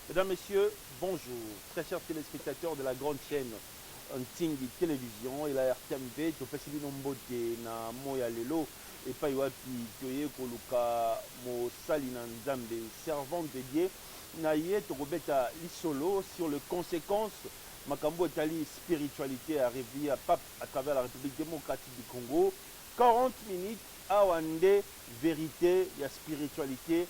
Mesdames, Messieurs, bonjour. Très chers téléspectateurs de la grande chaîne Ntingi Télévision et la RTMV, Topesili Nombote na Moya Lelo et Paiwapi Toye Koluka Mosali Nzambe, servant de Dieu, Naye Tokobeta Lisolo sur les conséquences Makambo Etali spiritualité arrivée à Pape à travers la République démocratique du Congo. 40 minutes à Wande, vérité, il y a spiritualité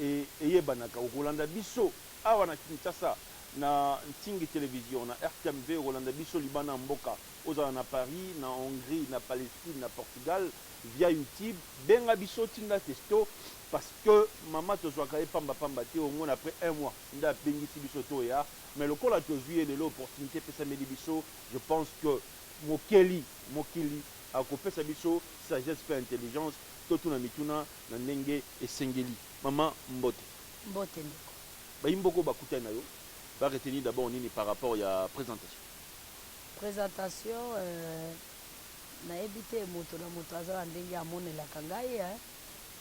et Yebanaka. Au Rolanda Bisso, à Wana Kinshasa, na Ntingi Télévision, na RTMV, Rolanda Bisso, Liban, Mboka, Ozana na Paris, na Hongrie, na Palestine, na Portugal, via YouTube, Benga Bisso, Tinda Testo, parce que maman te soit pamba pamba te au moins après un mois, Nda Bengi Bisso Toya, mais le col a joué de l'opportunité, Pessamedi Bisso, je pense que Mokeli, a coupé sa biso, sagesse fait intelligence, totuna mituna, na nenge et sengeli. Maman Mbote. Mbote. Ba imboko bakuta na yo. Va retenir d'abord nini par rapport à la présentation. Présentation, na ebité moto na moto aza ndenge amone la kangai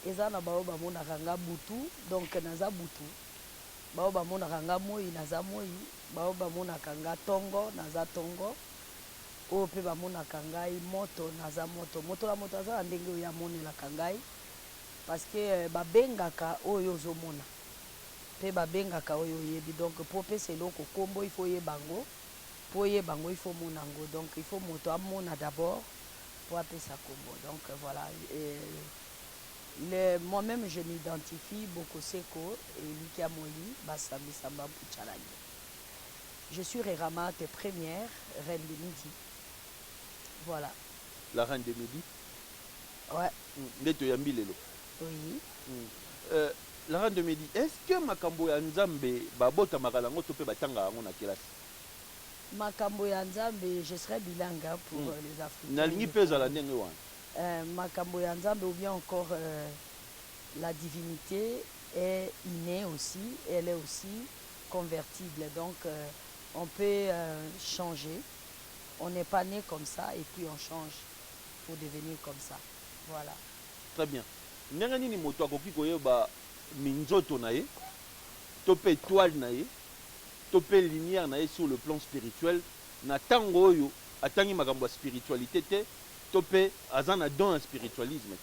eza na bao ba mona kanga butu, donc naza butu. Bao ba mona kanga moi naza moi, bao ba mona kanga tongo naza tongo. O pe ba mona kangai moto naza moto. Moto la moto aza ndenge oya mone la kangai parce que ba bengaka oyo zo mona. Pe ba bengaka oyo yebi, donc pour pese loko kombo il faut yebango. Pour yebango il faut monango, donc il faut moto amona d'abord pour appeler sa combo. Donc voilà. Moi-même je m'identifie beaucoup Seko et Lukia Moyi, Basami Samba Puchalani. Je suis Réramate première, reine de midi. Voilà. La reine de midi. Ouais. Neto Yambi Lelo. Oui. La reine de midi. Est-ce que Makambo ya Nzambe babota makalango tope batanga ngona kelasi? Makambo ya Nzambe, je serais bilingue pour les Africains. Nalingi pesa la ndenge wana. Makambo ya Nzambe ou bien encore la divinité est innée aussi, elle est aussi convertible. Donc on peut changer. On n'est pas né comme ça et puis on change pour devenir comme ça. Voilà. Très bien. Ndenge nini moto akoki koyeba minzoto na ye, tope étoile na ye, tope lumière na ye sur le plan spirituel, na tango oyo atangi makambo spiritualité te, tope azana don en spiritualisme.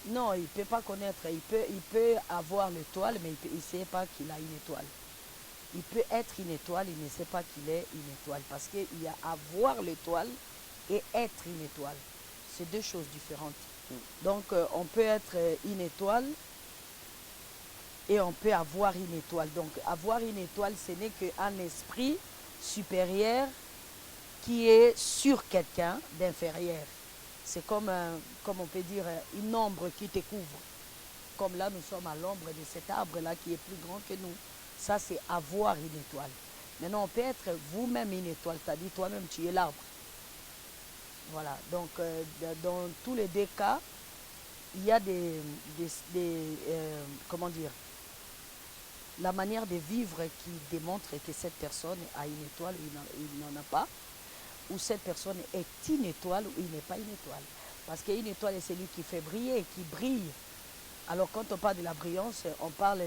Non, il ne peut pas connaître, il peut avoir l'étoile, mais il ne sait pas qu'il a une étoile. Il peut être une étoile, il ne sait pas qu'il est une étoile. Parce qu'il y a avoir l'étoile et être une étoile. C'est deux choses différentes. Donc, on peut être une étoile et on peut avoir une étoile. Donc, avoir une étoile, ce n'est qu'un esprit supérieur qui est sur quelqu'un d'inférieur. C'est comme on peut dire, une ombre qui te couvre. Comme là, nous sommes à l'ombre de cet arbre-là qui est plus grand que nous. Ça, c'est avoir une étoile. Maintenant, on peut être vous-même une étoile, c'est-à-dire toi-même, tu es l'arbre. Voilà. Donc, dans tous les deux cas, il y a comment dire, la manière de vivre qui démontre que cette personne a une étoile ou il n'en a pas, ou cette personne est une étoile ou il n'est pas une étoile. Parce qu'une étoile est celui qui fait briller, qui brille. Alors, quand on parle de la brillance, on parle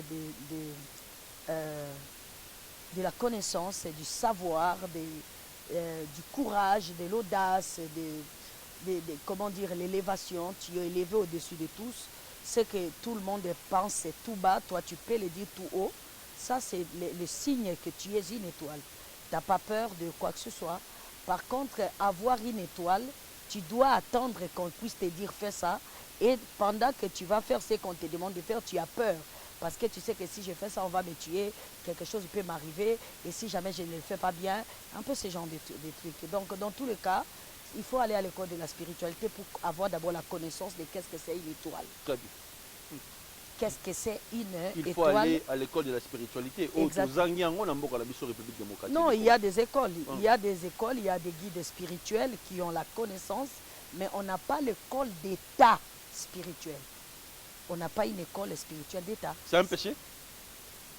de la connaissance, du savoir, du courage, de l'audace, comment dire, l'élévation. Tu es élevé au-dessus de tous. Ce que tout le monde pense tout bas, toi tu peux le dire tout haut. Ça, c'est le signe que tu es une étoile. Tu n'as pas peur de quoi que ce soit. Par contre, avoir une étoile, tu dois attendre qu'on puisse te dire fais ça. Et pendant que tu vas faire ce qu'on te demande de faire, tu as peur. Parce que tu sais que si je fais ça, on va me tuer, quelque chose peut m'arriver, et si jamais je ne le fais pas bien, un peu ce genre de trucs. Donc, dans tous les cas, il faut aller à l'école de la spiritualité pour avoir d'abord la connaissance de qu'est-ce que c'est une étoile. Très bien. Qu'est-ce que c'est une étoile? Il faut aller à l'école de la spiritualité. Non, il y a des écoles. Il y a des écoles, il y a des guides spirituels qui ont la connaissance, mais on n'a pas l'école d'état spirituel. On n'a pas une école spirituelle d'État. C'est un péché?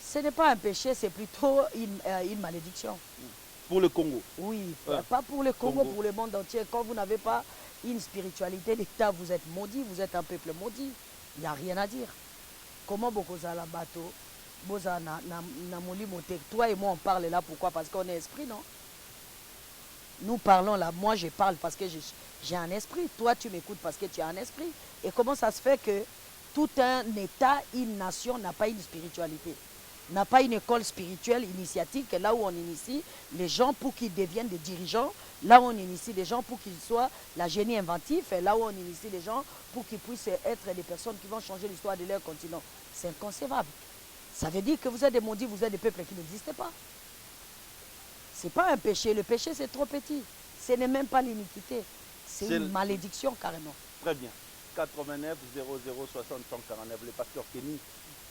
Ce n'est pas un péché, c'est plutôt une malédiction. Pour le Congo? Oui, pas pour le Congo, pour le monde entier. Quand vous n'avez pas une spiritualité d'État, vous êtes maudit, vous êtes un peuple maudit. Il n'y a rien à dire. Comment beaucoup ça la bateau Boza na molimo te. Toi et moi, on parle là. Pourquoi? Parce qu'on est esprit, non? Nous parlons là. Moi, je parle parce que j'ai un esprit. Toi, tu m'écoutes parce que tu as un esprit. Et comment ça se fait que tout un État, une nation n'a pas une spiritualité, n'a pas une école spirituelle initiatique, là où on initie les gens pour qu'ils deviennent des dirigeants, là où on initie les gens pour qu'ils soient la génie inventif, et là où on initie les gens pour qu'ils puissent être des personnes qui vont changer l'histoire de leur continent. C'est inconcevable. Ça veut dire que vous êtes des maudits, vous êtes des peuples qui n'existent pas. Ce n'est pas un péché. Le péché, c'est trop petit. Ce n'est même pas l'iniquité. C'est une malédiction carrément. Très bien. 89 00 60 149. Le pasteur Kenny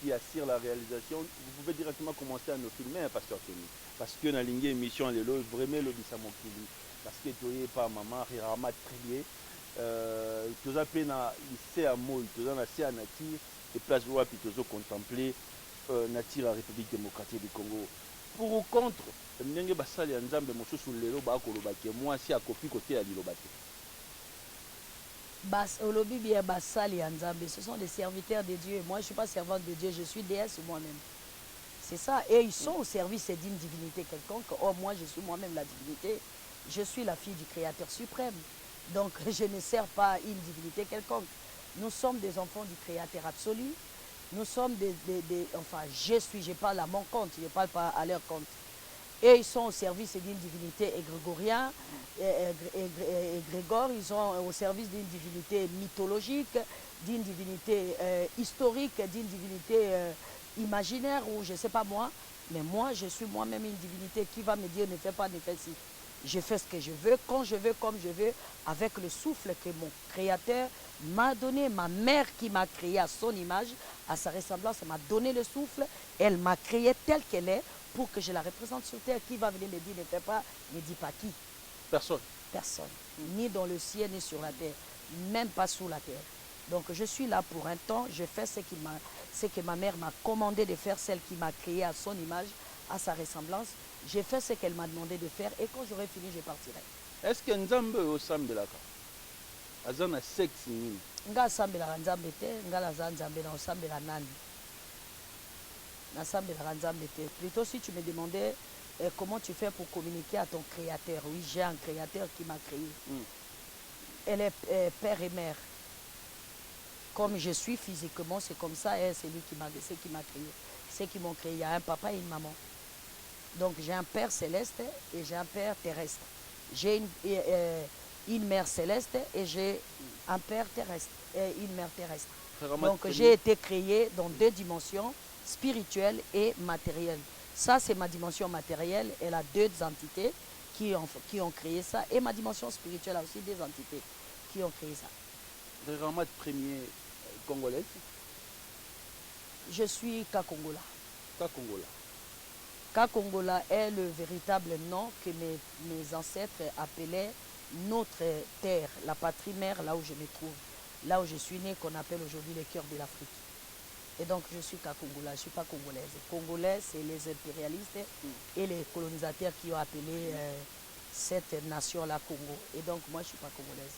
qui assure la réalisation. Vous pouvez directement commencer à nous filmer, pasteur Kenny. Parce que dans la émission, vraiment le Bissamokili. Parce que tu n'es pas maman, Hirama Trier. Tu as peine à lycée à Moïse, tu as assez à nature, et place où tu as contemplé nature la République démocratique du Congo. Pour ou contre, ndenge basali ya nzambe mosusu lelo bakolobaki mwasi akopi kote ya lilobaki. Olobi bien basali ya nzambe, ce sont des serviteurs de Dieu. Moi, je ne suis pas servante de Dieu, je suis déesse moi-même. C'est ça. Et ils sont au service d'une divinité quelconque. Or, moi, je suis moi-même la divinité. Je suis la fille du Créateur suprême. Donc, je ne sers pas une divinité quelconque. Nous sommes des enfants du Créateur absolu. Nous sommes enfin, je parle à mon compte, je ne parle pas à leur compte. Et ils sont au service d'une divinité égrégorien, égrégore, ils sont au service d'une divinité mythologique, d'une divinité historique, d'une divinité imaginaire, ou je ne sais pas moi. Mais moi, je suis moi-même une divinité qui va me dire ne fais pas, ne fais ci. Je fais ce que je veux, quand je veux, comme je veux, avec le souffle que mon Créateur m'a donné. Ma mère qui m'a créé à son image, à sa ressemblance, m'a donné le souffle. Elle m'a créée telle qu'elle est pour que je la représente sur terre. Qui va venir me dire ne fais pas, ne dis pas qui? Personne. Personne. Ni dans le ciel, ni sur la terre. Même pas sous la terre. Donc je suis là pour un temps. Je fais ce que ma mère m'a commandé de faire, celle qui m'a créé à son image, à sa ressemblance. J'ai fait ce qu'elle m'a demandé de faire et quand j'aurai fini, je partirai. Est-ce que Nzambe est au Sambelaka? Azana sexe ni? Nga sambela Nzambe te, nga la Nzambe na osambela nani? Na sambela Nzambe te. Plutôt si tu me demandais comment tu fais pour communiquer à ton créateur. Oui, j'ai un créateur qui m'a créé. Elle est père et mère. Comme je suis physiquement, c'est comme ça, c'est lui qui m'a créé. C'est qui m'ont créé. Il y a un papa et une maman. Donc j'ai un père céleste et j'ai un père terrestre. J'ai une mère céleste et j'ai un père terrestre et une mère terrestre. Donc j'ai été créé dans deux dimensions, spirituelle et matérielle. Ça c'est ma dimension matérielle, elle a deux entités qui ont créé ça, et ma dimension spirituelle a aussi des entités qui ont créé ça. Vraiment premier congolaise? Je suis Kakongola. Kakongola. Kakongola est le véritable nom que mes ancêtres appelaient notre terre, la patrie mère, là où je me trouve, là où je suis né, qu'on appelle aujourd'hui le cœur de l'Afrique. Et donc je suis Kakongola, je ne suis pas congolaise. Congolais, c'est les impérialistes et les colonisateurs qui ont appelé cette nation-là Congo. Et donc moi je ne suis pas congolaise,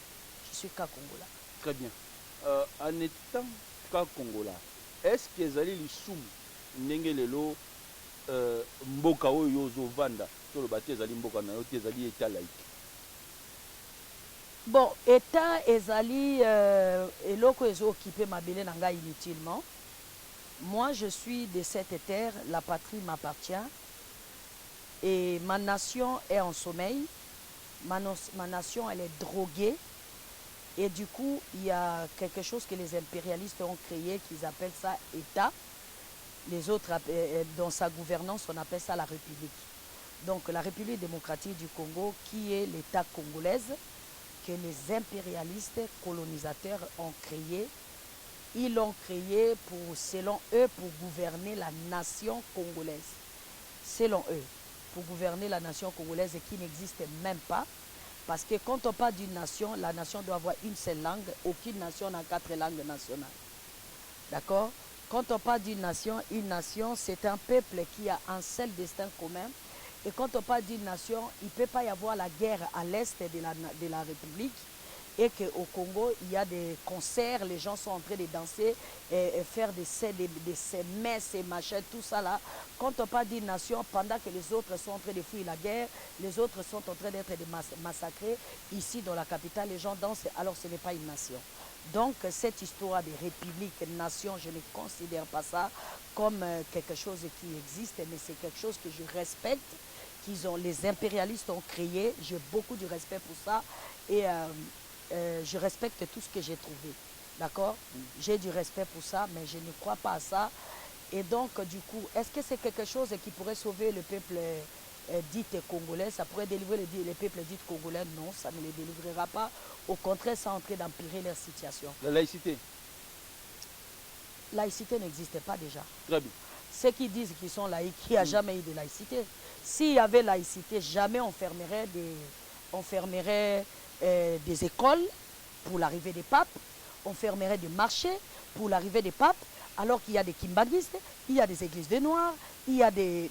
je suis Kakongola. Très bien. En étant Kakongola, est-ce que Zali Lissoum, Nengelelo, mboka oyo ozovanda tolobaki ezali mboka na yo te ezali état laïque? Bon, état ezali eloko ezo-occupé mabele na ngai inutilement. Moi je suis de cette terre, la patrie m'appartient et ma nation est en sommeil. Ma nation elle est droguée et du coup il y a quelque chose que les impérialistes ont créé qu'ils appellent ça état. Les autres, dans sa gouvernance, on appelle ça la République. Donc la République démocratique du Congo, qui est l'État congolaise, que les impérialistes colonisateurs ont créé. Ils l'ont créé, selon eux, pour gouverner la nation congolaise. Selon eux, pour gouverner la nation congolaise qui n'existe même pas. Parce que quand on parle d'une nation, la nation doit avoir une seule langue. Aucune nation n'a 4 langues nationales. D'accord? Quand on parle d'une nation, c'est un peuple qui a un seul destin commun. Et quand on parle d'une nation, il ne peut pas y avoir la guerre à l'est de la République et qu'au Congo, il y a des concerts, les gens sont en train de danser, et faire ces messes et machins, tout ça là. Quand on parle d'une nation, pendant que les autres sont en train de fuir la guerre, les autres sont en train d'être massacrés, ici dans la capitale, les gens dansent, alors ce n'est pas une nation. Donc cette histoire de république, nation, je ne considère pas ça comme quelque chose qui existe, mais c'est quelque chose que je respecte, les impérialistes ont créé, j'ai beaucoup de respect pour ça, et je respecte tout ce que j'ai trouvé. D'accord? J'ai du respect pour ça, mais je ne crois pas à ça. Et donc, du coup, est-ce que c'est quelque chose qui pourrait sauver le peuple dit congolais? Ça pourrait délivrer les peuples dits congolais? Non, ça ne les délivrera pas. Au contraire, ça entrer d'empirer leur situation. La laïcité? Laïcité n'existe pas déjà. Très bien. Ceux qui disent qu'ils sont laïcs, il n'y a jamais eu de laïcité. S'il y avait laïcité, jamais on fermerait des écoles pour l'arrivée des papes, on fermerait des marchés pour l'arrivée des papes, alors qu'il y a des kimbanguistes, il y a des églises de noirs, il y a des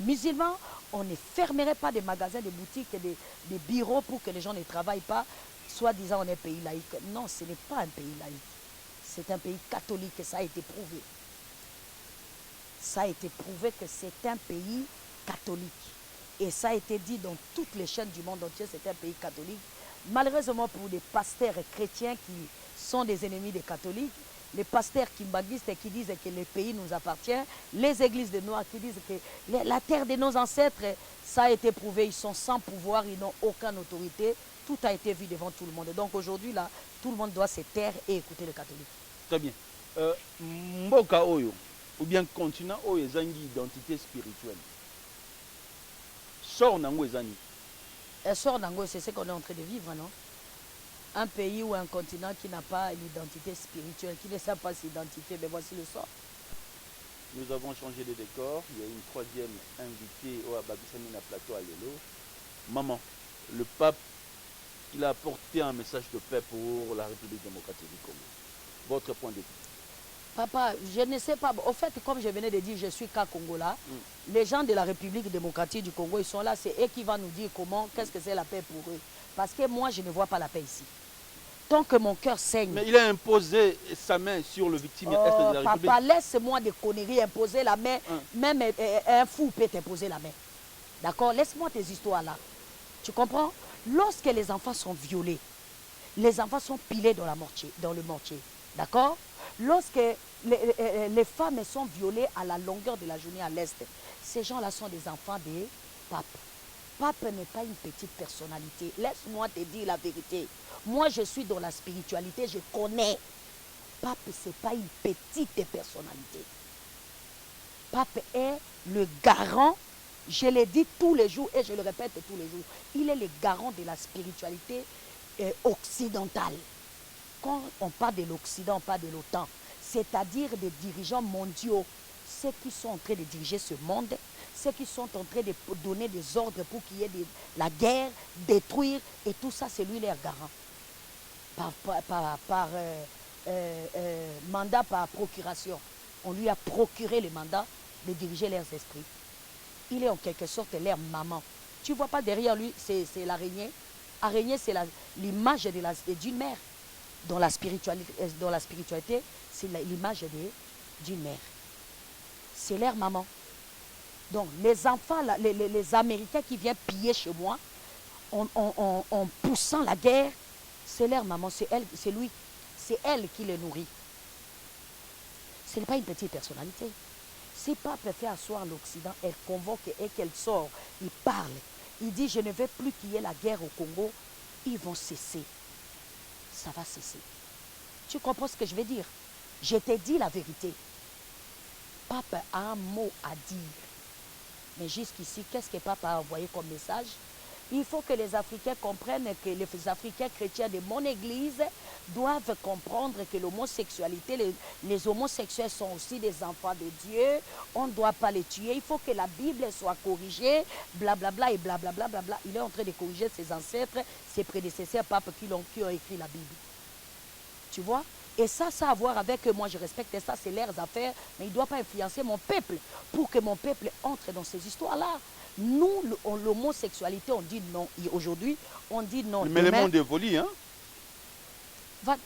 musulmans. On ne fermerait pas des magasins, des boutiques, des bureaux pour que les gens ne travaillent pas, soi-disant on est un pays laïque. Non, ce n'est pas un pays laïque. C'est un pays catholique et ça a été prouvé. Ça a été prouvé que c'est un pays catholique. Et ça a été dit dans toutes les chaînes du monde entier, c'est un pays catholique. Malheureusement pour des pasteurs chrétiens qui sont des ennemis des catholiques, les pasteurs kimbanguistes qui disent que le pays nous appartient, les églises de noirs qui disent que la terre de nos ancêtres, ça a été prouvé, ils sont sans pouvoir, ils n'ont aucune autorité. Tout a été vu devant tout le monde. Donc aujourd'hui, là, tout le monde doit se taire et écouter les catholiques. Très bien. Mboka Oyo, ou bien continent Oyo, ils ont une identité spirituelle. Sort Nango Ezani. Sort Nango, c'est ce qu'on est en train de vivre, non? Un pays ou un continent qui n'a pas une identité spirituelle, qui ne sait pas s'identifier, mais voici le sort. Nous avons changé de décor. Il y a une troisième invitée au Ababissamina Plateau à Lelo. Maman, le pape, il a apporté un message de paix pour la République démocratique du Congo. Votre point de vue? Papa, je ne sais pas. Au fait, comme je venais de dire, je suis qu'à Congola. Les gens de la République démocratique du Congo, ils sont là. C'est eux qui vont nous dire comment, qu'est-ce que c'est la paix pour eux. Parce que moi, je ne vois pas la paix ici. Tant que mon cœur saigne. Mais il a imposé sa main sur le victime est de la République. Papa, laisse-moi des conneries imposer la main. Même un fou peut t'imposer la main. D'accord? Laisse-moi tes histoires là. Tu comprends? Lorsque les enfants sont violés, les enfants sont pilés dans le mortier. D'accord? Lorsque les femmes sont violées à la longueur de la journée à l'Est, ces gens-là sont des enfants des papes. Pape n'est pas une petite personnalité. Laisse-moi te dire la vérité. Moi, je suis dans la spiritualité, je connais. Pape, ce n'est pas une petite personnalité. Pape est le garant, je le dis tous les jours et je le répète tous les jours. Il est le garant de la spiritualité occidentale. Quand on parle de l'Occident, on parle de l'OTAN, c'est-à-dire des dirigeants mondiaux, ceux qui sont en train de diriger ce monde, ceux qui sont en train de donner des ordres pour qu'il y ait la guerre, détruire, et tout ça, c'est lui leur garant. Par mandat, par procuration. On lui a procuré le mandat de diriger leurs esprits. Il est en quelque sorte leur maman. Tu ne vois pas derrière lui, c'est l'araignée. Araignée, c'est l'image d'une mère. Dans la spiritualité, c'est l'image d'une mère. C'est leur maman. Donc, les enfants, les Américains qui viennent piller chez moi, en poussant la guerre, c'est leur maman, c'est elle, c'est lui, c'est elle qui les nourrit. Ce n'est pas une petite personnalité. Si Pape fait asseoir l'Occident, elle convoque et qu'elle sort, il parle. Il dit, je ne veux plus qu'il y ait la guerre au Congo, ils vont cesser. Ça va cesser. Tu comprends ce que je veux dire? Je t'ai dit la vérité. Pape a un mot à dire. Mais jusqu'ici, qu'est-ce que Pape a envoyé comme message? Il faut que les Africains comprennent que les Africains chrétiens de mon église doivent comprendre que l'homosexualité, les homosexuels sont aussi des enfants de Dieu. On ne doit pas les tuer. Il faut que la Bible soit corrigée, blablabla et blablabla. Bla. Il est en train de corriger ses ancêtres, ses prédécesseurs, papes qui ont écrit la Bible. Tu vois? Et ça a à voir avec moi, je respecte ça, c'est leurs affaires, mais il ne doit pas influencer mon peuple pour que mon peuple entre dans ces histoires-là. Nous, l'homosexualité, on dit non. Aujourd'hui, on dit non. Mais le monde évolue, hein? Va...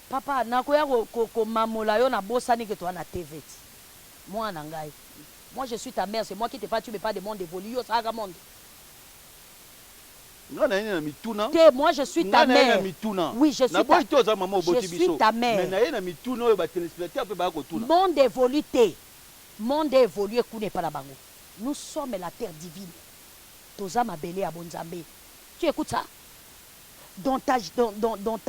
Papa, nakoya ko mamola yo na bosani que toi na TV. Moi nangai. Moi je suis ta mère, c'est moi qui te parle, tu me parles de monde évolué, yo ça monde. Non, na mituna. Moi je suis ta mère. Oui, je suis ta mère. Je suis ta mère. Mais na mituna yo ba téléspectateur peut ba ko tuna. Monde évolué. Monde évolué n'est pas la bango. Nous sommes la terre divine. Toza mabele à Bonzambe. Tu écoutes ça? Dans ta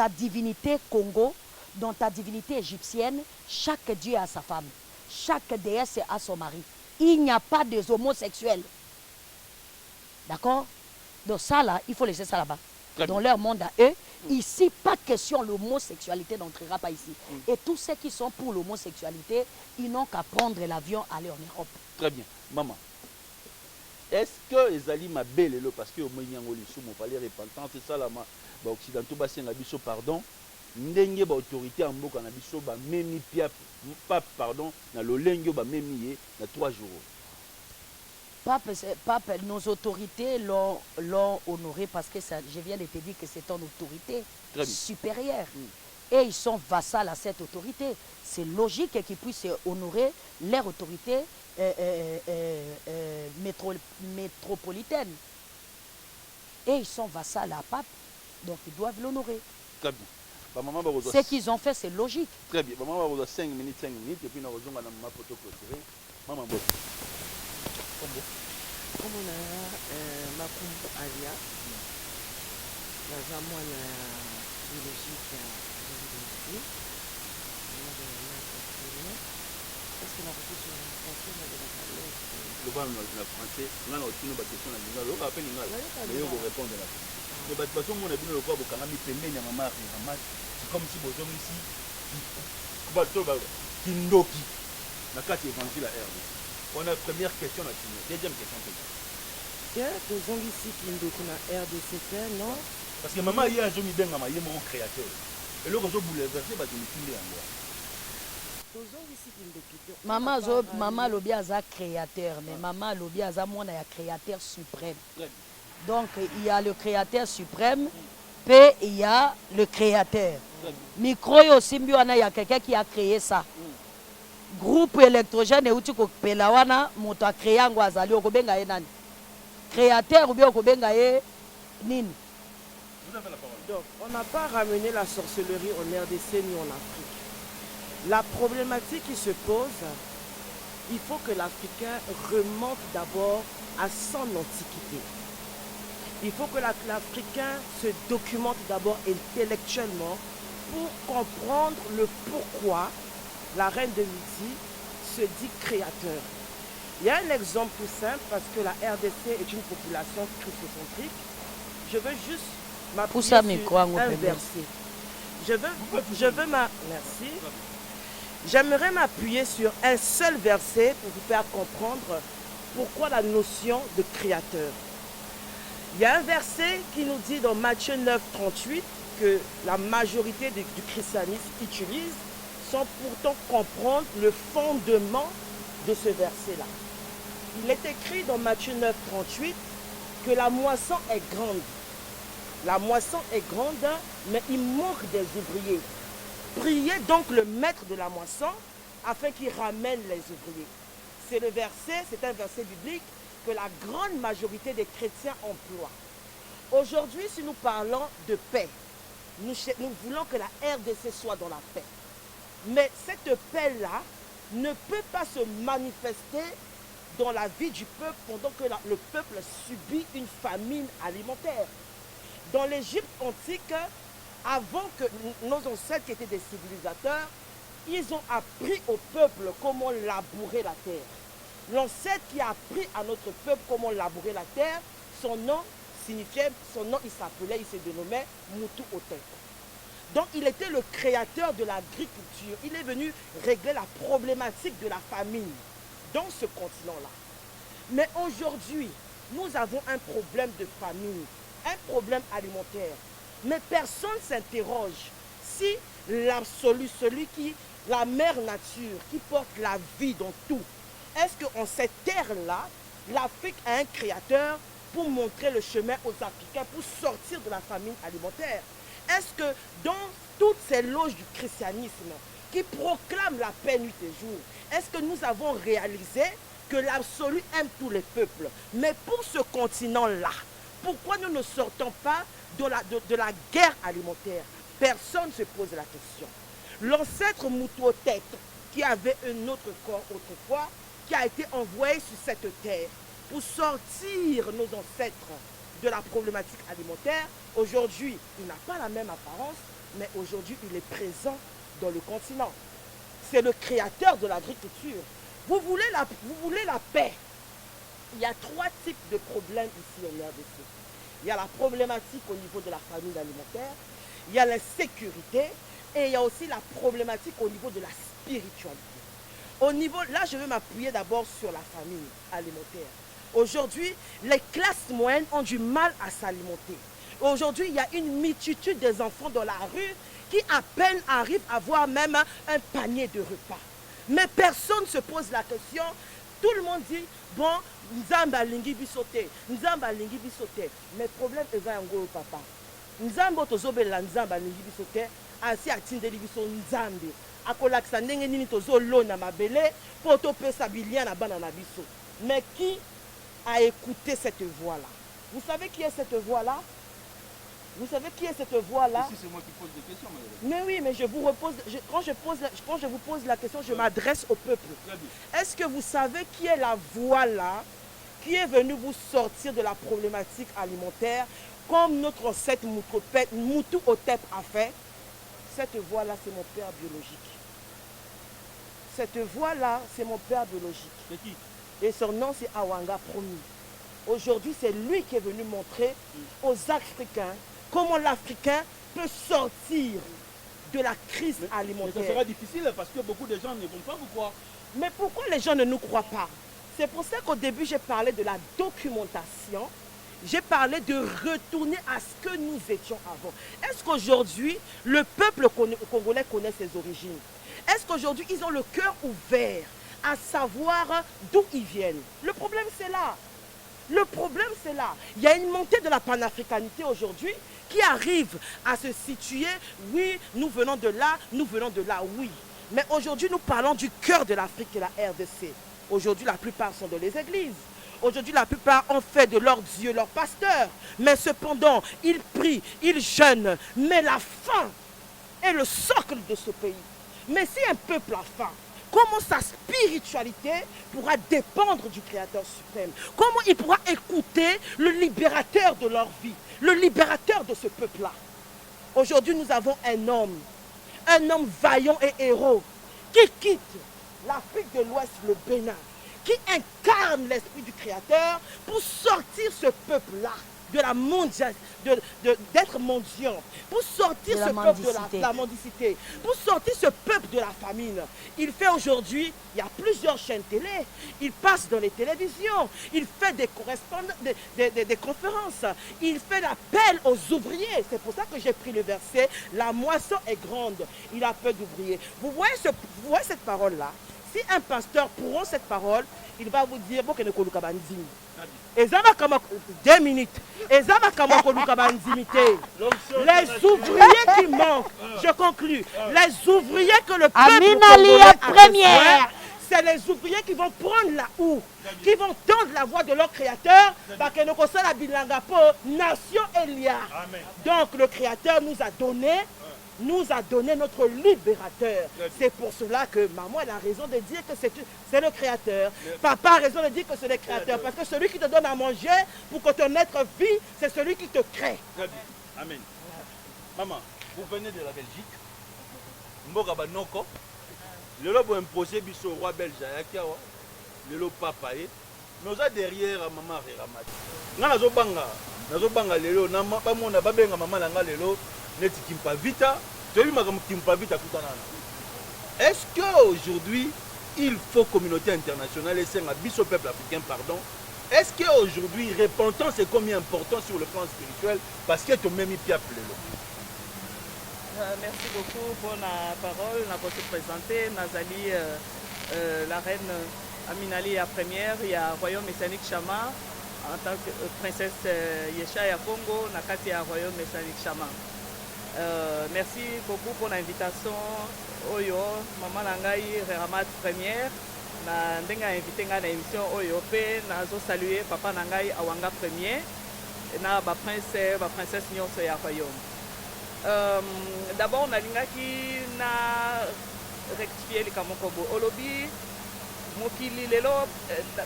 divinité Congo, dans ta divinité égyptienne, chaque dieu a sa femme. Chaque déesse a son mari. Il n'y a pas de homosexuels. D'accord? Donc ça là, il faut laisser ça là-bas. Dans leur monde à eux, ici, pas question, l'homosexualité n'entrera pas ici. Et tous ceux qui sont pour l'homosexualité, ils n'ont qu'à prendre l'avion, aller en Europe. Très bien. Maman, est-ce que les Ali ma belle parce que au moins mon palais repentant, c'est ça là, bah occidentaux bassin la biso pardon, ndenge ba autorité en mboka na biso ba memi pia pape pardon na lolengo ba memi na 3 jours. Pape, nos autorités l'ont honoré parce que ça, je viens de te dire que c'est une autorité supérieure. Et ils sont vassals à cette autorité. C'est logique qu'ils puissent honorer leur autorité métropolitaine. Et ils sont vassals à Pape, donc ils doivent l'honorer. Très bien. Ce qu'ils ont fait, c'est logique. Très bien. Maman va 5 minutes, et puis nous allons ma photo clôturée. Maman, bon. Comme on a Makumbu Alia, dans un mois biologique est-ce que la question est français le bas na français, on a une question na lingala, on appelle lingala, mais on répondre là. Mais de toute façon, on a bien le corps au Kangami pembeni ya mama c'est comme si bozom ici kindoki na kati évangile à RD. On a première question là, deuxième question. Nous avons ici kindoki na RDC, non? Parce que maman hier je me benga ma yemo créateur. Et là quand je bouleverser ba je me tinde yango. Maman Lobi aza créateur, mais maman Lobi aza mona ya créateur suprême. Donc il y a le créateur suprême, puis il y a le créateur. Micro yo simbi wana il y a quelqu'un qui a créé ça. Groupe électrogène et uti ko pela wana moto a créé ngo azali okobenga ye nani? Créateur ou bien okobenga ye nini? Donc on n'a pas ramené la sorcellerie en RDC ni en Afrique. La problématique qui se pose, il faut que l'Africain remonte d'abord à son antiquité. Il faut que l'Africain se documente d'abord intellectuellement pour comprendre le pourquoi la reine de Midi se dit créateur. Il y a un exemple tout simple parce que la RDC est une population christocentrique. Je veux juste m'appuyer sur un verset. Merci. J'aimerais m'appuyer sur un seul verset pour vous faire comprendre pourquoi la notion de créateur. Il y a un verset qui nous dit dans Matthieu 9, 38 que la majorité du christianisme utilise sans pourtant comprendre le fondement de ce verset-là. Il est écrit dans Matthieu 9, 38 que la moisson est grande. La moisson est grande, mais il manque des ouvriers. Priez donc le maître de la moisson afin qu'il ramène les ouvriers. C'est le verset, c'est un verset biblique que la grande majorité des chrétiens emploient. Aujourd'hui, si nous parlons de paix, nous voulons que la RDC soit dans la paix. Mais cette paix-là ne peut pas se manifester dans la vie du peuple pendant que le peuple subit une famine alimentaire. Dans l'Égypte antique, avant que nos ancêtres qui étaient des civilisateurs, ils ont appris au peuple comment labourer la terre. L'ancêtre qui a appris à notre peuple comment labourer la terre, son nom signifiait, il s'appelait, il se dénommait Moutou Hotep. Donc il était le créateur de l'agriculture. Il est venu régler la problématique de la famine dans ce continent-là. Mais aujourd'hui, nous avons un problème de famine, un problème alimentaire. Mais personne ne s'interroge si celui qui, la mère nature, qui porte la vie dans tout, est-ce qu'en cette terre-là, l'Afrique a un créateur pour montrer le chemin aux Africains, pour sortir de la famine alimentaire? est-ce que dans toutes ces loges du christianisme qui proclament la paix nuit et jour, est-ce que nous avons réalisé que l'absolu aime tous les peuples? Mais pour ce continent-là, pourquoi nous ne sortons pas de la guerre alimentaire? Personne ne se pose la question. L'ancêtre Moutouotep, qui avait un autre corps autrefois, qui a été envoyé sur cette terre pour sortir nos ancêtres de la problématique alimentaire, aujourd'hui, il n'a pas la même apparence, mais aujourd'hui, il est présent dans le continent. C'est le créateur de l'agriculture. Vous voulez la paix? Il y a 3 types de problèmes ici au RDC. Il y a la problématique au niveau de la famine alimentaire, il y a l'insécurité et il y a aussi la problématique au niveau de la spiritualité. Au niveau, là, je vais m'appuyer d'abord sur la famine alimentaire. Aujourd'hui, les classes moyennes ont du mal à s'alimenter. Aujourd'hui, il y a une multitude des enfants dans la rue qui à peine arrivent à avoir même un panier de repas. Mais personne ne se pose la question. Tout le monde dit, bon, Nzamba lingi bisote, Nzamba lingi bisote. Mais le problème est ngo papa. Nzamba tozobela Nzamba lingi bisote, asi atindeli biso Nzambe. Akolakisa ndenge nini tozolona mabele po topesa bilia na bana na biso. Mais qui a écouté cette voix-là? Vous savez qui est cette voix-là? Vous savez qui est cette voix-là? Si c'est moi qui pose des questions, madame. Mais oui, mais je vous repose, quand je vous pose la question, je m'adresse au peuple. Est-ce que vous savez qui est la voix-là qui est venue vous sortir de la problématique alimentaire comme notre ancêtre Moutouotep a fait? Cette voix-là, c'est mon père biologique. Cette voix-là, c'est mon père biologique. C'est qui? Et son nom, c'est Awanga Promi. Aujourd'hui, c'est lui qui est venu montrer aux Africains comment l'Africain peut sortir de la crise alimentaire. Mais ça sera difficile parce que beaucoup de gens ne vont pas vous croire. Mais pourquoi les gens ne nous croient pas? C'est pour ça qu'au début, j'ai parlé de la documentation. J'ai parlé de retourner à ce que nous étions avant. Est-ce qu'aujourd'hui, le peuple congolais connaît ses origines? Est-ce qu'aujourd'hui, ils ont le cœur ouvert à savoir d'où ils viennent? Le problème, c'est là. Le problème, c'est là. Il y a une montée de la panafricanité aujourd'hui qui arrive à se situer. Oui, nous venons de là, oui. Mais aujourd'hui, nous parlons du cœur de l'Afrique et la RDC. Aujourd'hui, la plupart sont dans les églises. Aujourd'hui, la plupart ont fait de leur Dieu leur pasteur. Mais cependant, ils prient, ils jeûnent. Mais la faim est le socle de ce pays. Mais si un peuple a faim, comment sa spiritualité pourra dépendre du Créateur suprême? Comment il pourra écouter le libérateur de leur vie, le libérateur de ce peuple-là? Aujourd'hui, nous avons un homme vaillant et héros, qui quitte l'Afrique de l'Ouest, le Bénin, qui incarne l'esprit du Créateur pour sortir ce peuple-là de la d'être mendiant, pour sortir ce peuple de la mendicité, pour sortir ce peuple de la famine. Il fait aujourd'hui, il y a plusieurs chaînes télé, il passe dans les télévisions, il fait des correspondances, des conférences, il fait l'appel aux ouvriers. C'est pour ça que j'ai pris le verset, la moisson est grande, il a peu d'ouvriers. Vous voyez cette parole-là? Si un pasteur prend cette parole, il va vous dire, bon, que ne koluka banzimi. 2 minutes. Les ouvriers qui manquent, je conclus, les ouvriers que le peuple congolais a besoin, c'est les ouvriers qui vont prendre la houe, qui vont tendre la voix de leur créateur, parce que nous nation Elia. Donc le créateur nous a donné notre libérateur. C'est pour cela que maman elle a raison de dire que c'est le créateur. Papa a raison de dire que c'est le créateur. Parce que celui qui te donne à manger pour que ton être vit, c'est celui qui te crée. Amen. Maman, vous venez de la Belgique. Mboka Banoko. Le lobo imposé biso roi belge Ayakiawa. Le lobo papa. Nous avons derrière maman Ramadi. Nazobanga lelo na bamona babenga maman nanga lelo. Est-ce qu'aujourd'hui, il faut communauté internationale et c'est un bis au peuple africain, pardon. Est-ce qu'aujourd'hui, repentance est combien important sur le plan spirituel parce que tu as même Pierre Plélo? Merci beaucoup pour la parole. On a se présenter. Nazali, la reine Aminali la première, il y a Royaume Messianique Chama en tant que princesse Yesha ya Congo, Nakati ya Royaume Messianique Chama. Merci beaucoup pour l'invitation. Oyo, maman Nangai, Ramat Première. Na ndenga invité nga na émission Oyo pe nazo saluer papa Nangai Awanga Premier. Na ba princesse nyonso ya royaume. D'abord nalingaki na rectifier les kamokobo. Olobi mokili lelo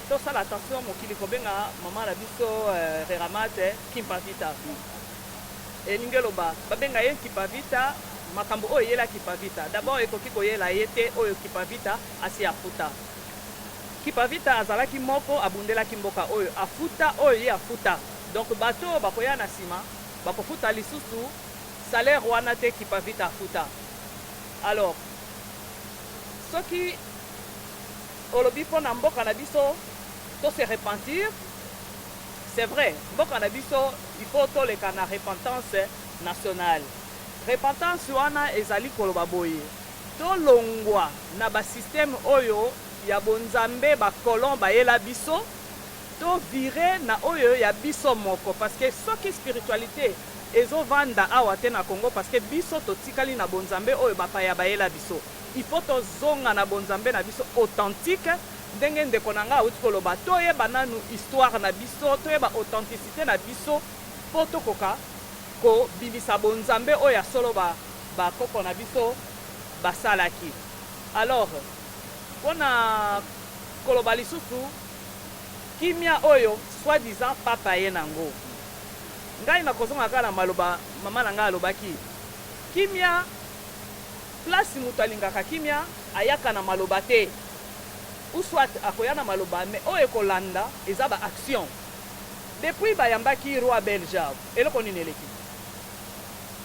to sala attention mokili kobenga maman la biso Ramat Kimpavita. Elingeloba babenga ye Kimpavita makambo oyo yela Kimpavita. D'abord ekoki koyela yete oyo Kimpavita asi afuta. Kimpavita azalaki moko abundelaki mboka oyo afuta oyo ye afuta. Donc bato bakoya na sima bakofuta lisusu salaire wana te Kimpavita afuta. Alors soki olobi pona mboka na biso to se repentir, c'est vrai, mboka na biso il faut toleka na repentance nationale. Repentance wana ezali koloba boye tolongwa na ba système oyo ya bonzambe ba kolon bayela biso to vire na oyo ya biso moko, parce que soki spiritualité ezovanda awa te na Congo parce que biso totikali na bonzambe oyo bapaya bayela biso. Il faut tozonga na bonzambe na biso authentique ndenge ndeko na nga auti koloba toyeba nanu histoire na biso toyeba authenticité na biso po tokoka ko bibisa bonzambe oyo ya solo bakoko na biso basalaki. Alors pona koloba lisusu kimia oyo soi-disant papa ye nango ngai nakozonga kala maloba mama na ngai alobaki kimia place mutu alingaka kimia ayaka na maloba te ou soit akoya na maloba mais oyo ekolanda eza ba action depuis bayambaki roi belge eloko nini eleki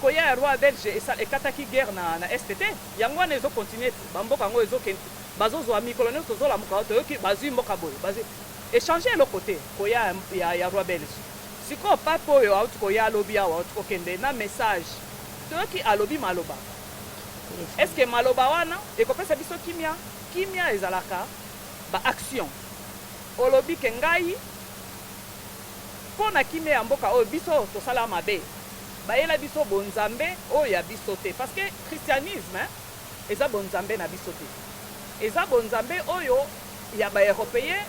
koya ya roi belge ekataki guerre na STT yango wana ezokontinue bamboka yango ezokende bazozwa mikolo nyonso tozolamuka toyoki bazwi mboka boye échanger eloko te koya ya roi belge sikoyo pape oyo auti koya alobi awa auti kokende na message toyoki alobi maloba. Est-ce que maloba wana ekopesa biso kimia ezalaka ba action olobi ke ngai pona kimia ya mboka oyo biso tosala mabe bayela biso bonzambe oyo ya biso te parce que christianisme eza bonzambe na biso te eza bonzambe oyo ya ba européen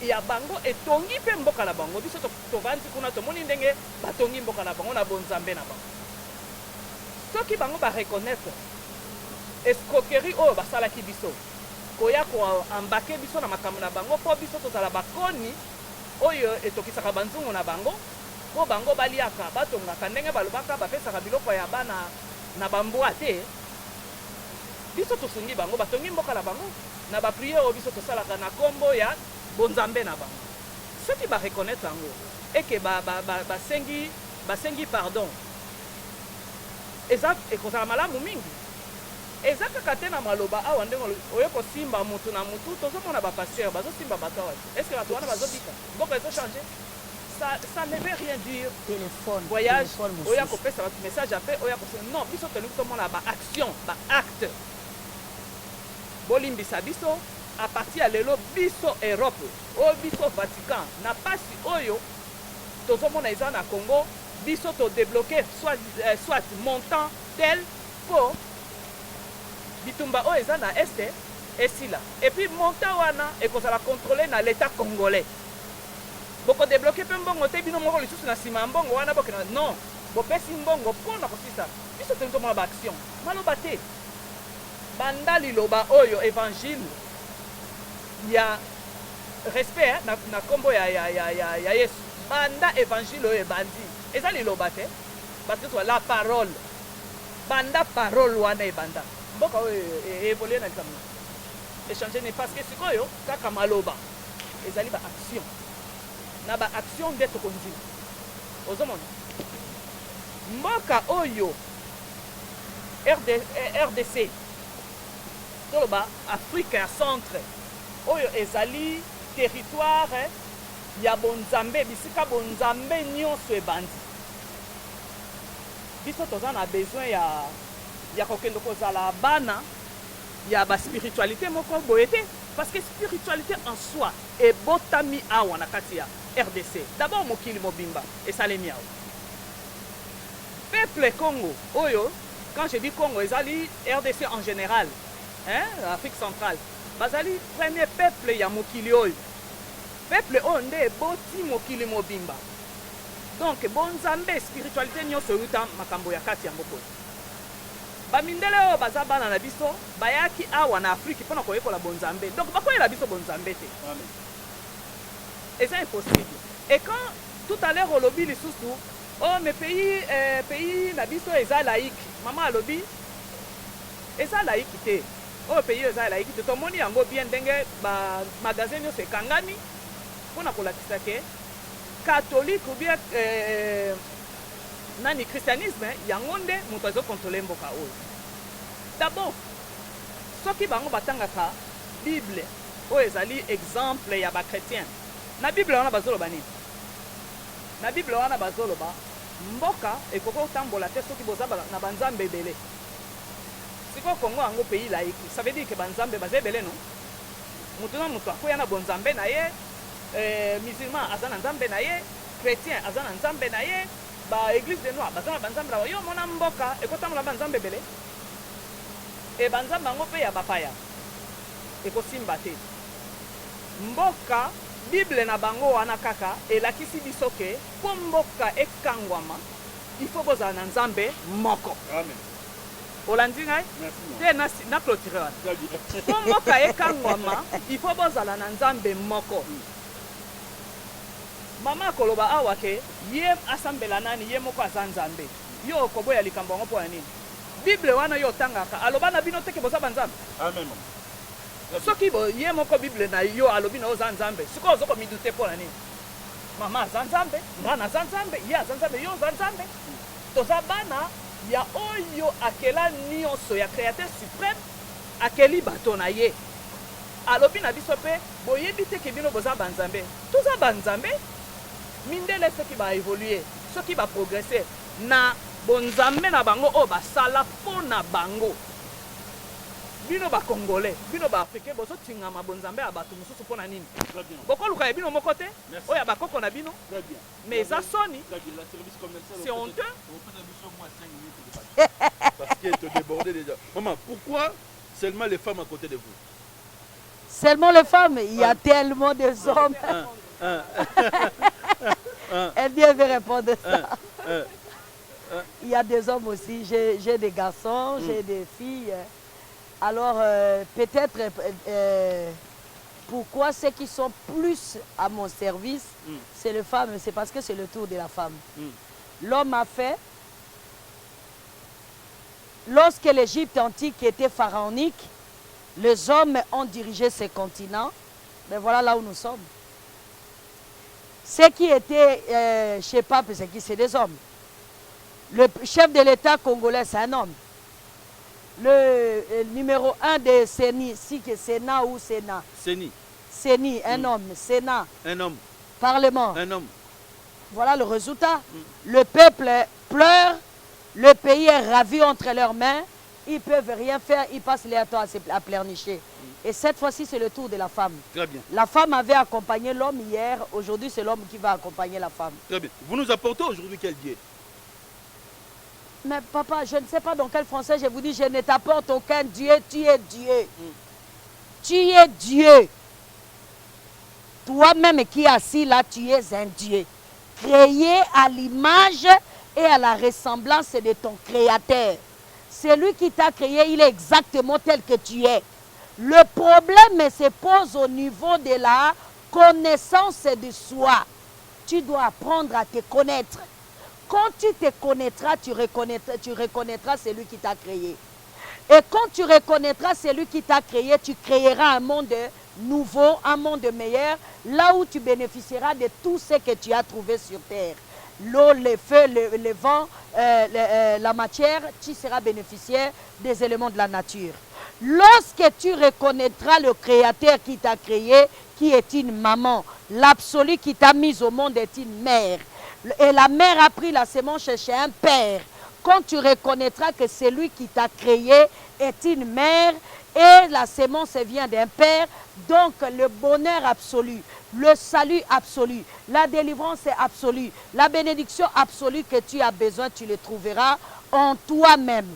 ya bango etongi pe mboka na bango biso tovandi kuna tomoni ndenge batongi mboka na bango na bonzambe na bango soki bango ba reconnaître escroquerie oyo basalaki biso koya koambake biso na makambo na bango mpo biso tozala bakoni oyo etokisaka banzungu na bango mpo bango baliaka batongaka ndenge balobaka bapesaka biloko ya bana na bambwa te biso tosungi bango batongi mboka na bango na bapriere oyo biso tosalaka na kombo ya bonzambe na bango soki bareconnaître yango eke basengi pardon eza ekozala malamu mingi eza kaka te na maloba awa ndenge oyo kosimba mutu na mutu tozomona bapasteur bazosimba bato awa est ce que bato wana bazobika mboka ezochange ça ne veut rien dire téléphone voyage oyo akopesa bato message ape oyo akopesa non biso tolingi tomona baaction baacte bolimbisa biso à partir ya lelo biso Europe oyo biso Vatican na pasi oyo tozomona eza na Congo biso todébloqué soit montant tel po bitumba oyo eza na este esila et puis montant wana ekozala contrôlé na l'état congolais bokodébloqué mpe mbongo te bino moko lisusu na nsima ya mbongo wana bokena non bopesi mbongo mpona kosisa biso tolingi tomona baaction maloba te banda liloba oyo évangile ya respect na kombo ya Yesu banda évangile oyo ebandi eza liloba te bato la parole banda parole wana ebanda mboka oyo évolué na likambo échanger ne parce que sikoyo kaka maloba ezali ba action na ba action nde tokonzi ozomona mboka oyo RDC toloba Afrique ya centre oyo ezali territoire ya bonzambe bisika bonzambe nyonso ebandi biso toza na besoin ya kokende kozala bana ya ba spiritualité moko boye te parce que spiritualité en soi ebotami awa na kati ya RDC d'abord mokili mobimba esalemi awa peuple Congo, Oyo, quand je dis Congo, ils allaient RDC en général, hein, l'Afrique centrale, bazali premier peuple ya mokili Oyo. Peuple onde boti mokili mobimba. Donc bonzambe spiritualité nyonso yuta makambo ya kati ya mboko. Bamindele oyo baza bana na biso bayaki awa na Afrique pona koyekola bonzambe. Donc bakoyela biso bonzambe te. Amen. Et c'est impossible. Et quand tout à l'heure au lobby lisusu, oh mais pays na biso eza laïque. Maman alobi eza laïque te. Oh pays eza laïque te. Tomoni yango bien ndenge ba magasin nyonso ekangani pona kolakisa ke catholique ou bien nani christianisme yango nde moto azo contrôler mboka oyo. D'abord soki bango batangaka bible oyo ezali exemple ya bakretien na bible wana bazoloba nini? Na bible wana bazoloba mboka ekoki kotambola te soki boza na banzambe ebele. Siko Congo yango pays laïque, ça veut dire que banzambe baza ebele non? Moto na moto akoya na bonzambe na ye, musulman aza na nzambe na ye, chrétien aza na nzambe na ye, ba église de noir baza na banzambe na yo mona mboka ekotambola banzambe ebele. E banzambe yango pe ya bapaya ekosimba te. Mboka Bible na bango wana kaka elakisi biso ke po mboka ekangwama il faut bozala na nzambe moko. Amen. Olandi ngai? Te na clôture wana. Po mboka ekangwama il faut bozala na nzambe moko. Mama koloba awa ke ye asambela nani ye moko aza nzambe. Yo koboya likambo ngo po ya nini? Bible wana yo tangaka aloba na bino teke boza banzambe. Amen. Soki bo ye moko Bible na yo alobi na oza nzambe. Siko ozoko midute po na nini? Mama aza nzambe, ngana aza nzambe, ye aza nzambe, yo aza nzambe. Toza bana ya oyo akela nyonso ya créateur suprême akeli bato na ye. Alobi na biso pe boyebi te ke bino boza banzambe. Toza banzambe. Mindele soki ba évoluer, soki ba progresser na bonzambe na bango o basala po na bango. Bino ba congolais, bino ba africain bozo tingama bonzambe abatu mususu po na nini? Boko luka e bino moko te, oya bakoko na bino. Mais ça soni. C'est honteux. Parce qu'elle te débordait déjà. Maman, pourquoi seulement les femmes à côté de vous? Seulement les femmes, il y a tellement de hommes. Elle vient me répondre ça. Il y a des hommes aussi, j'ai des garçons, j'ai des filles. Alors peut-être pourquoi ceux qui sont plus à mon service, c'est les femmes, c'est parce que c'est le tour de la femme. L'homme a fait, lorsque l'Égypte antique était pharaonique, les hommes ont dirigé ces continents, mais voilà là où nous sommes. Ceux qui étaient chez Pape, c'est des hommes. Le chef de l'État congolais, c'est un homme. Le numéro 1 de Séni, si que Sénat ou Sénat. Séni, un homme. Sénat. Un homme. Parlement. Un homme. Voilà le résultat. Le peuple pleure, le pays est ravi entre leurs mains, ils ne peuvent rien faire, ils passent leur temps à pleurnicher. Et cette fois-ci, c'est le tour de la femme. Très bien. La femme avait accompagné l'homme hier, aujourd'hui c'est l'homme qui va accompagner la femme. Très bien. Vous nous apportez aujourd'hui quel Dieu? Mais papa, je ne sais pas dans quel français je vous dis, je ne t'apporte aucun Dieu, tu es Dieu. Tu es Dieu. Toi-même qui es assis là, tu es un Dieu. Créé à l'image et à la ressemblance de ton Créateur. Celui qui t'a créé, il est exactement tel que tu es. Le problème se pose au niveau de la connaissance de soi. Tu dois apprendre à te connaître. Quand tu te connaîtras, tu reconnaîtras celui qui t'a créé. Et quand tu reconnaîtras celui qui t'a créé, tu créeras un monde nouveau, un monde meilleur, là où tu bénéficieras de tout ce que tu as trouvé sur terre. L'eau, le feu, le vent, la matière, tu seras bénéficiaire des éléments de la nature. Lorsque tu reconnaîtras le Créateur qui t'a créé, qui est une maman, l'absolu qui t'a mis au monde est une mère, et la mère a pris la semence chez un père, quand tu reconnaîtras que celui qui t'a créé est une mère Et la sémence vient d'un père. Donc le bonheur absolu, le salut absolu, la délivrance absolue, la bénédiction absolue que tu as besoin, tu le trouveras en toi-même.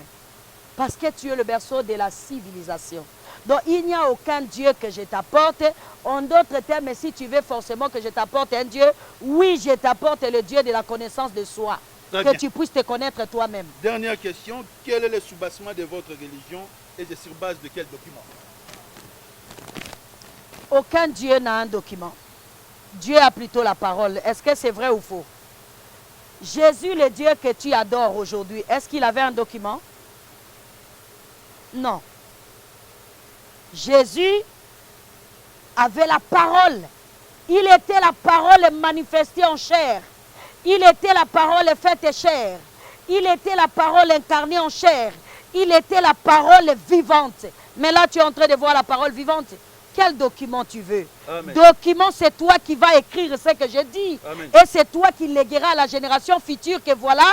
Parce que tu es le berceau de la civilisation. Donc il n'y a aucun Dieu que je t'apporte. En d'autres termes, si tu veux forcément que je t'apporte un Dieu, oui, je t'apporte le Dieu de la connaissance de soi. Que tu puisses te connaître toi-même. Dernière question, quel est le soubassement de votre religion et c'est sur base de quel document? Aucun Dieu n'a un document. Dieu a plutôt la parole. Est-ce que c'est vrai ou faux? Jésus, le Dieu que tu adores aujourd'hui, est-ce qu'il avait un document? Non. Jésus avait la parole. Il était la parole manifestée en chair. Il était la parole faite chair. Il était la parole incarnée en chair. Il était la parole vivante. Mais là, tu es en train de voir la parole vivante. Quel document tu veux? Amen. Document, c'est toi qui vas écrire ce que je dis. Amen. Et c'est toi qui légueras à la génération future que voilà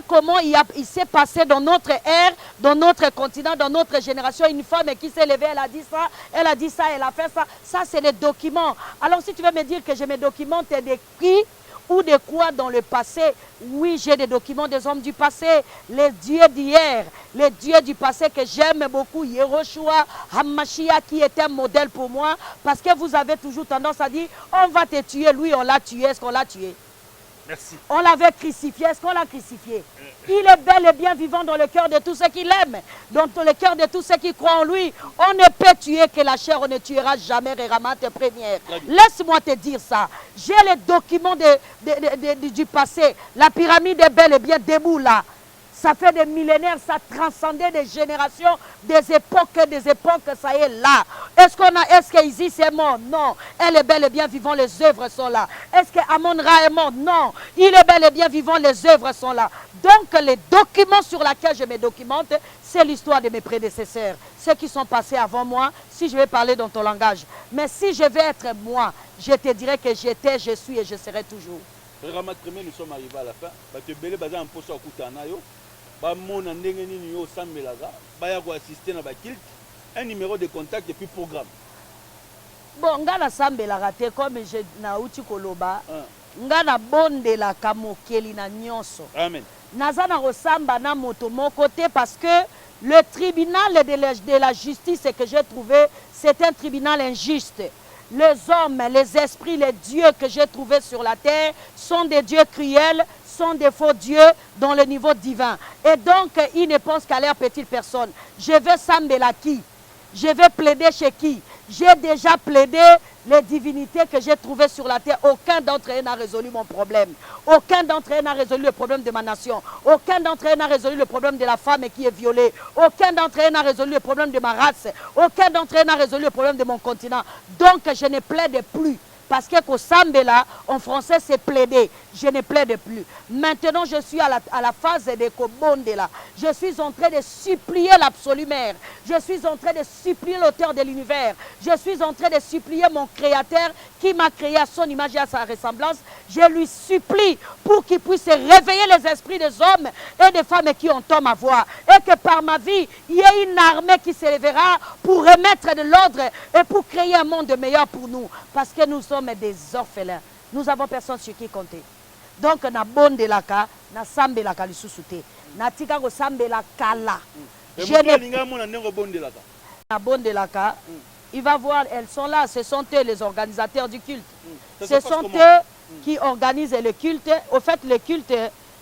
comment il s'est passé dans notre ère, dans notre continent, dans notre génération. Une femme qui s'est levée, elle a dit ça, elle a dit ça, elle a fait ça. Ça, c'est les documents. Alors, si tu veux me dire que je me documente d'écrit ou de quoi dans le passé, oui, j'ai des documents des hommes du passé, les dieux d'hier, les dieux du passé que j'aime beaucoup, Yehoshua, Hammashia, qui est un modèle pour moi, parce que vous avez toujours tendance à dire, on va te tuer, lui, on l'a tué, est-ce qu'on l'a tué? Merci. On l'avait crucifié, est-ce qu'on l'a crucifié? Il est bel et bien vivant dans le cœur de tous ceux qui l'aiment, dans le cœur de tous ceux qui croient en lui. On ne peut tuer que la chair, on ne tuera jamais Réramat première. Laisse-moi te dire ça. J'ai les documents du passé. La pyramide est bel et bien debout là. Ça fait des millénaires, ça transcendait des générations, des époques, ça est là. Est-ce qu'Isis est mort? Non. Elle est bel et bien vivant, les œuvres sont là. Est-ce que Amon-Ra est mort? Non. Il est bel et bien vivant, les œuvres sont là. Donc les documents sur lesquels je me documente, c'est l'histoire de mes prédécesseurs. Ceux qui sont passés avant moi, si je vais parler dans ton langage. Mais si je vais être moi, je te dirai que j'étais, je suis et je serai toujours. Réramat premier, nous sommes arrivés à la fin. Un numéro de contact et puis programme. Bon, ngana sambela raté comme je na uti koloba. Ngana bonde la kamokeli na nyonso. Amen. Nazana resamba na moto mon côté parce que le tribunal de la justice que j'ai trouvé, c'est un tribunal injuste. Les hommes, les esprits, les dieux que j'ai trouvés sur la terre sont des dieux cruels, sont des faux dieux dans le niveau divin. Et donc, ils ne pensent qu'à leur petite personne. Je vais sambela qui? Je vais plaider chez qui? J'ai déjà plaidé les divinités que j'ai trouvées sur la terre. Aucun d'entre eux n'a résolu mon problème. Aucun d'entre eux n'a résolu le problème de ma nation. Aucun d'entre eux n'a résolu le problème de la femme qui est violée. Aucun d'entre eux n'a résolu le problème de ma race. Aucun d'entre eux n'a résolu le problème de mon continent. Donc je ne plaide plus. Parce que Kosambela, en français, c'est plaider. Je ne plaide plus. Maintenant, je suis à la phase de Kobondela. Je suis en train de supplier l'absolu mère. Je suis en train de supplier l'auteur de l'univers. Je suis en train de supplier mon créateur qui m'a créé à son image et à sa ressemblance. Je lui supplie pour qu'il puisse réveiller les esprits des hommes et des femmes qui entendent ma voix. Et que par ma vie, il y ait une armée qui s'élèvera pour remettre de l'ordre et pour créer un monde meilleur pour nous. Parce que nous sommes des orphelins. Nous avons personne sur qui compter. Donc, na bonde laka, na sambe laka lisusuté. Na tika ko sambe la kala. Je na bonde laka. Il va voir, elles sont là. Ce sont eux les organisateurs du culte. Ce sont eux qui organisent le culte. Au fait, le culte,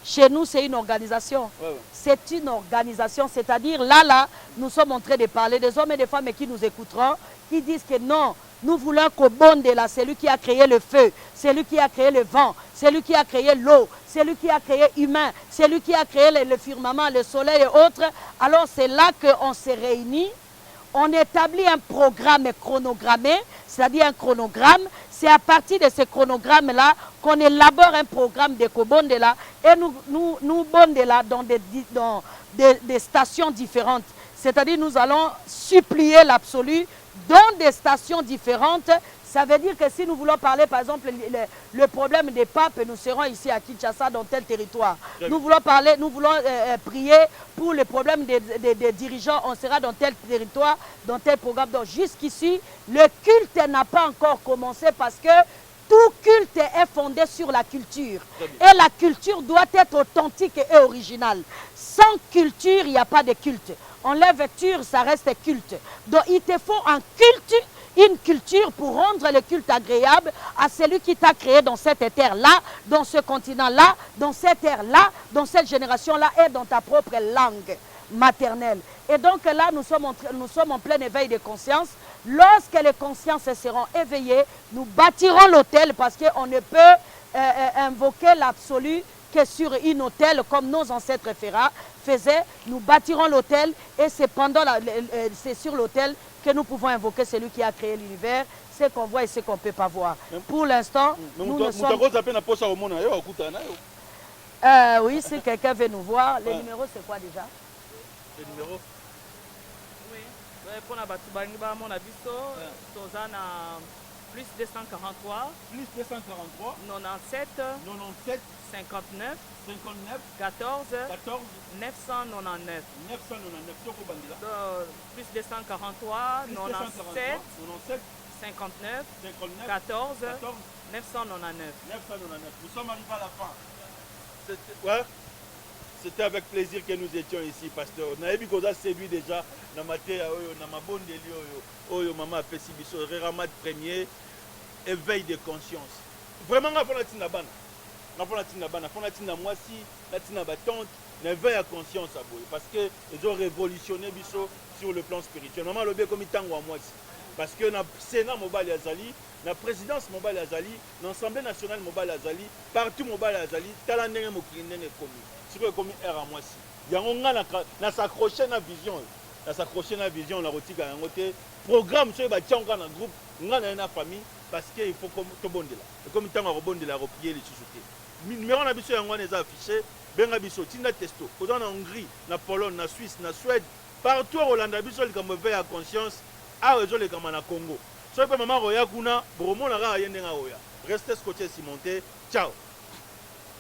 chez nous, c'est une organisation. C'est une organisation. C'est-à-dire, là, nous sommes en train de parler des hommes et des femmes qui nous écouteront, qui disent que non, nous voulons qu'au bonde là, c'est lui qui a créé le feu, c'est lui qui a créé le vent, c'est lui qui a créé l'eau, c'est lui qui a créé l'humain, c'est lui qui a créé le firmament, le soleil et autres. Alors c'est là qu'on se réunit, on établit un programme chronogrammé, c'est-à-dire un chronogramme. C'est à partir de ce chronogramme-là qu'on élabore un programme de Kobondela et nous bondela dans des stations différentes. C'est-à-dire nous allons supplier l'absolu dans des stations différentes. Ça veut dire que si nous voulons parler, par exemple, le problème des papes, nous serons ici à Kinshasa, dans tel territoire. Nous voulons parler, nous voulons prier pour le problème des dirigeants, on sera dans tel territoire, dans tel programme. Donc jusqu'ici, le culte n'a pas encore commencé parce que tout culte est fondé sur la culture. Et la culture doit être authentique et originale. Sans culture, il n'y a pas de culte. Enlève culture, ça reste culte. Donc il te faut un culte, une culture pour rendre le culte agréable à celui qui t'a créé dans cette terre-là, dans ce continent-là, dans cette ère-là, dans cette génération-là et dans ta propre langue maternelle. Et donc là, nous sommes en plein éveil de conscience. Lorsque les consciences seront éveillées, nous bâtirons l'autel parce qu'on ne peut invoquer l'absolu que sur une autel comme nos ancêtres faisaient. Nous bâtirons l'autel et c'est sur l'autel que nous pouvons invoquer celui qui a créé l'univers, ce qu'on voit et ce qu'on ne peut pas voir. Pour l'instant, nous ne sommes... oui, si quelqu'un veut nous voir, le numéro c'est quoi déjà? Le numéro? Oui, pour la Batubangiba, mon abisso, Tozana plus 243, Plus 243, 97, 97, 59, 59, 14, 14, 999. 999. Soko Bandila. Plus 243, Plus 97, 97, 59, 59, 14, 14, 999. 999. Nous sommes arrivés à la fin. Ouais. C'était avec plaisir que nous étions ici, pasteur. On avait vu qu'on a séduit déjà dans ma terre, dans ma bonne délire, oyo maman a fait si biso, Ramad premier, éveil de conscience. Vraiment, on a fait la tinabana. On a fait la tinabana. On a fait la moisi, la tinabatante, l'éveil à conscience à boy. Parce qu'ils ont révolutionné biso sur le plan spirituel. Maman l'a bien comme tango à moisi. Parce que dans le Sénat Mobile Azali, dans la présidence Mobile Azali, dans l'Assemblée nationale Mobile Azali, partout Mobile Azali, talendenge mokindenge commis. C'est comme R à moi si. Il y a un s'accrocher na vision. Na s'accrocher na vision la rotika un côté programme sur ba tianga na groupe, ngana na famille parce que il faut comme to bondela. Et comme tant rebondela replier les sous-soutés. Numéro na biso yango les affiché, benga biso tinda testo. Dans en Hongrie, na Pologne, na Suisse, na Suède, partout au Hollande biso le comme veille à conscience, a raison les comme na Congo. Soyez pas maman roya kuna, bromo na ra yende nga roya. Restez scotché cimenté. Ciao.